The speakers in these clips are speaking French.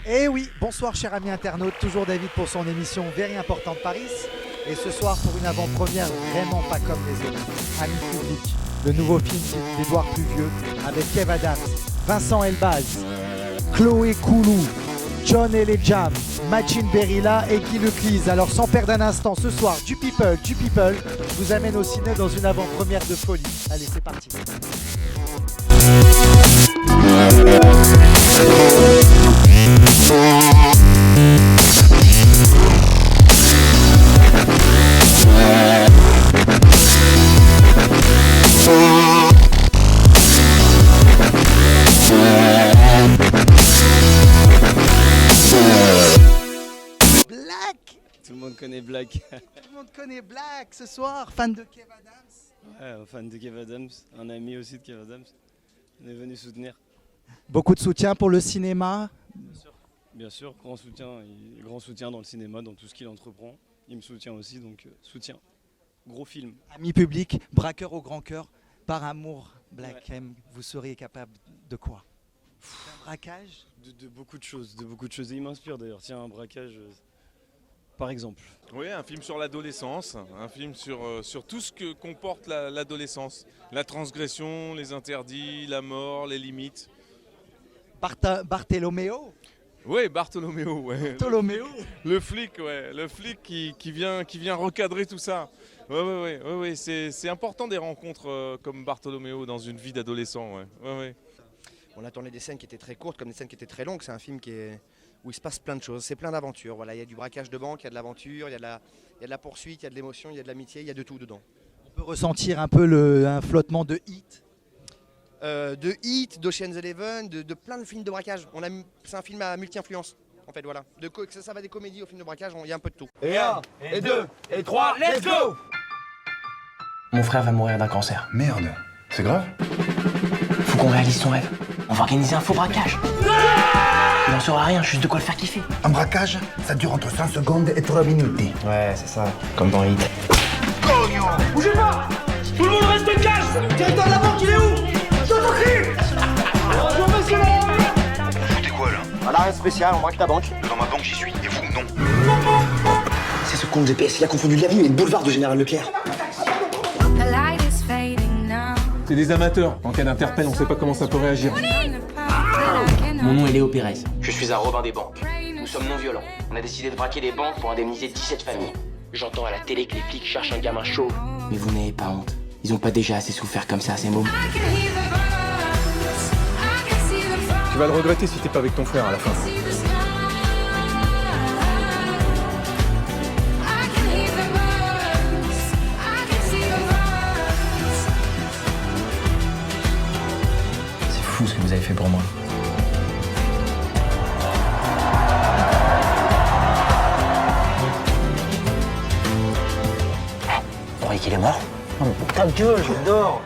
Et oui, bonsoir chers amis internautes, toujours David pour son émission Very Important Paris. Et ce soir pour une avant-première vraiment pas comme les autres. Amis publics, le nouveau film d'Edouard Pluvieux avec Kev Adams, Vincent Elbaz, Chloé Koulou, John Elejam, Majin Berilla et Guy Leclise. Alors sans perdre un instant, ce soir, du people, je vous amène au ciné dans une avant-première de folie. Allez, c'est parti. Tout le monde connaît Black. Tout le monde connaît Black ce soir, fan de Kev Adams. Ouais, fan de Kev Adams, un ami aussi de Kev Adams. On est venu soutenir. Beaucoup de soutien pour le cinéma. Bien sûr, grand soutien dans le cinéma, dans tout ce qu'il entreprend. Il me soutient aussi, donc soutien. Gros film. Ami public, braqueur au grand cœur, par amour, Black M, vous seriez capable de quoi? Un braquage? De beaucoup de choses, Et il m'inspire d'ailleurs. Tiens, un braquage, par exemple. Oui, un film sur l'adolescence, un film sur tout ce que comporte l'adolescence. La transgression, les interdits, la mort, les limites. Bartholoméo? Oui, Bartholoméo, ouais. Bartholoméo? Le flic, ouais. Le flic qui vient recadrer tout ça. Ouais. C'est important des rencontres comme Bartholoméo dans une vie d'adolescent, ouais. On a tourné des scènes qui étaient très courtes comme des scènes qui étaient très longues. C'est un film où il se passe plein de choses. C'est plein d'aventures. Voilà, il y a du braquage de banque, il y a de l'aventure, il y a de la poursuite, il y a de l'émotion, il y a de l'amitié, il y a de tout dedans. On peut ressentir un peu un flottement de Heat. De Heat, d'Ocean's Eleven, de plein de films de braquage. C'est un film à multi-influence. En fait, voilà. Ça va des comédies au film de braquage, il y a un peu de tout. Et 1, et 2, et 3, let's go! Mon frère va mourir d'un cancer. Merde, c'est grave? Faut qu'on réalise son rêve. On va organiser un faux braquage. Il n'en saura rien, juste de quoi le faire kiffer. Un braquage, ça dure entre 5 secondes et 3 minutes. Ouais, c'est ça. Comme dans Hit. Bougez pas! Tout le monde reste cash! Directeur de la banque, il est où? J'entends cri! Bonjour monsieur! Foutez quoi là? À l'arrêt spécial, on braque ta banque. Dans ma banque j'y suis, et vous non. C'est ce compte GPS, il a confondu l'avenue et le boulevard de Général Leclerc. C'est des amateurs. En cas d'interpelle, on sait pas comment ça peut réagir. Mon nom est Léo Pérez. Je suis un Robin des banques. Nous sommes non violents. On a décidé de braquer des banques pour indemniser 17 familles. J'entends à la télé que les flics cherchent un gamin chauve. Mais vous n'avez pas honte. Ils ont pas déjà assez souffert comme ça, ces mômes. Tu vas le regretter si t'es pas avec ton frère à la fin. C'est fou ce que vous avez fait pour moi. Vous croyez qu'il est mort? Oh putain de gueule, je dors.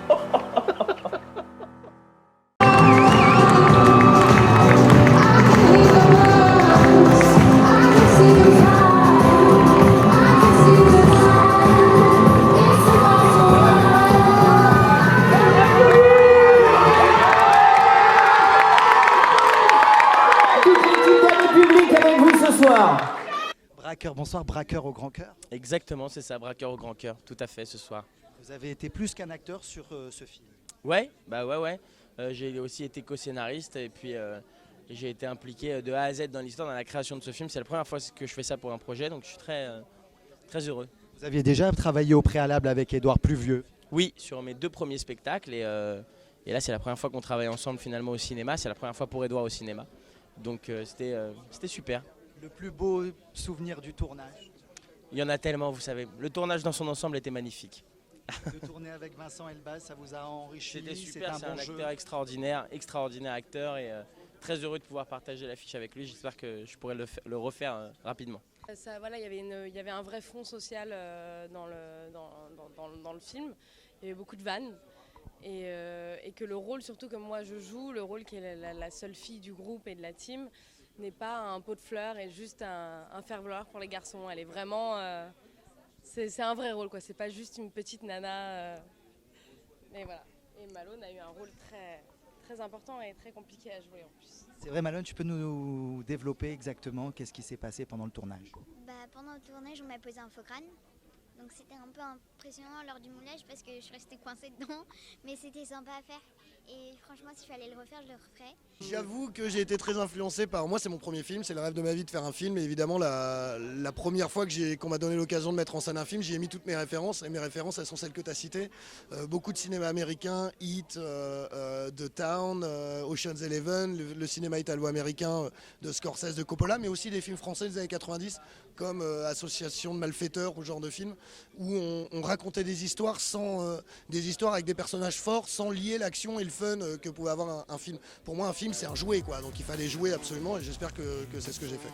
Braqueur, bonsoir, braqueur au grand cœur. Exactement, c'est ça, braqueur au grand cœur, tout à fait, ce soir. Vous avez été plus qu'un acteur sur ce film. Ouais. J'ai aussi été co-scénariste et puis j'ai été impliqué de A à Z dans l'histoire, dans la création de ce film. C'est la première fois que je fais ça pour un projet, donc je suis très heureux. Vous aviez déjà travaillé au préalable avec Edouard Pluvieux. Oui, sur mes 2 premiers spectacles et là c'est la première fois qu'on travaille ensemble finalement au cinéma. C'est la première fois pour Edouard au cinéma, donc c'était super. Le plus beau souvenir du tournage? Il y en a tellement, vous savez. Le tournage dans son ensemble était magnifique. De tourner avec Vincent Elbaz, ça vous a enrichi? C'était super, c'est un un bon jeu. acteur extraordinaire acteur et très heureux de pouvoir partager l'affiche avec lui. J'espère que je pourrai le refaire rapidement. Il y avait un vrai fond social dans le film. Il y avait beaucoup de vannes. Et que le rôle, surtout comme moi je joue, le rôle qui est la seule fille du groupe et de la team, n'est pas un pot de fleurs et juste un faire-valoir pour les garçons. Elle est vraiment... c'est un vrai rôle, quoi. C'est pas juste une petite nana. Mais voilà. Et Malone a eu un rôle très très important et très compliqué à jouer en plus. C'est vrai, Malone, tu peux nous développer exactement qu'est-ce qui s'est passé pendant le tournage? Pendant le tournage, on m'a posé un faux crâne. Donc c'était un peu impressionnant lors du moulage parce que je suis restée coincée dedans. Mais c'était sympa à faire. Et franchement, s'il fallait le refaire, je le referais. J'avoue que j'ai été très influencé par... Moi, c'est mon premier film, c'est le rêve de ma vie de faire un film. Et évidemment, la première fois qu'on m'a donné l'occasion de mettre en scène un film, j'y ai mis toutes mes références. Et mes références, elles sont celles que tu as citées. Beaucoup de cinéma américain, Heat, The Town, Ocean's Eleven, le cinéma italo-américain de Scorsese, de Coppola, mais aussi des films français des années 90, comme Association de malfaiteurs, ou ce genre de film, où on racontait des histoires des histoires avec des personnages forts, sans lier l'action et le fun que pouvait avoir un film. Pour moi, un film, c'est un jouet, quoi. Donc il fallait jouer absolument, et j'espère que c'est ce que j'ai fait.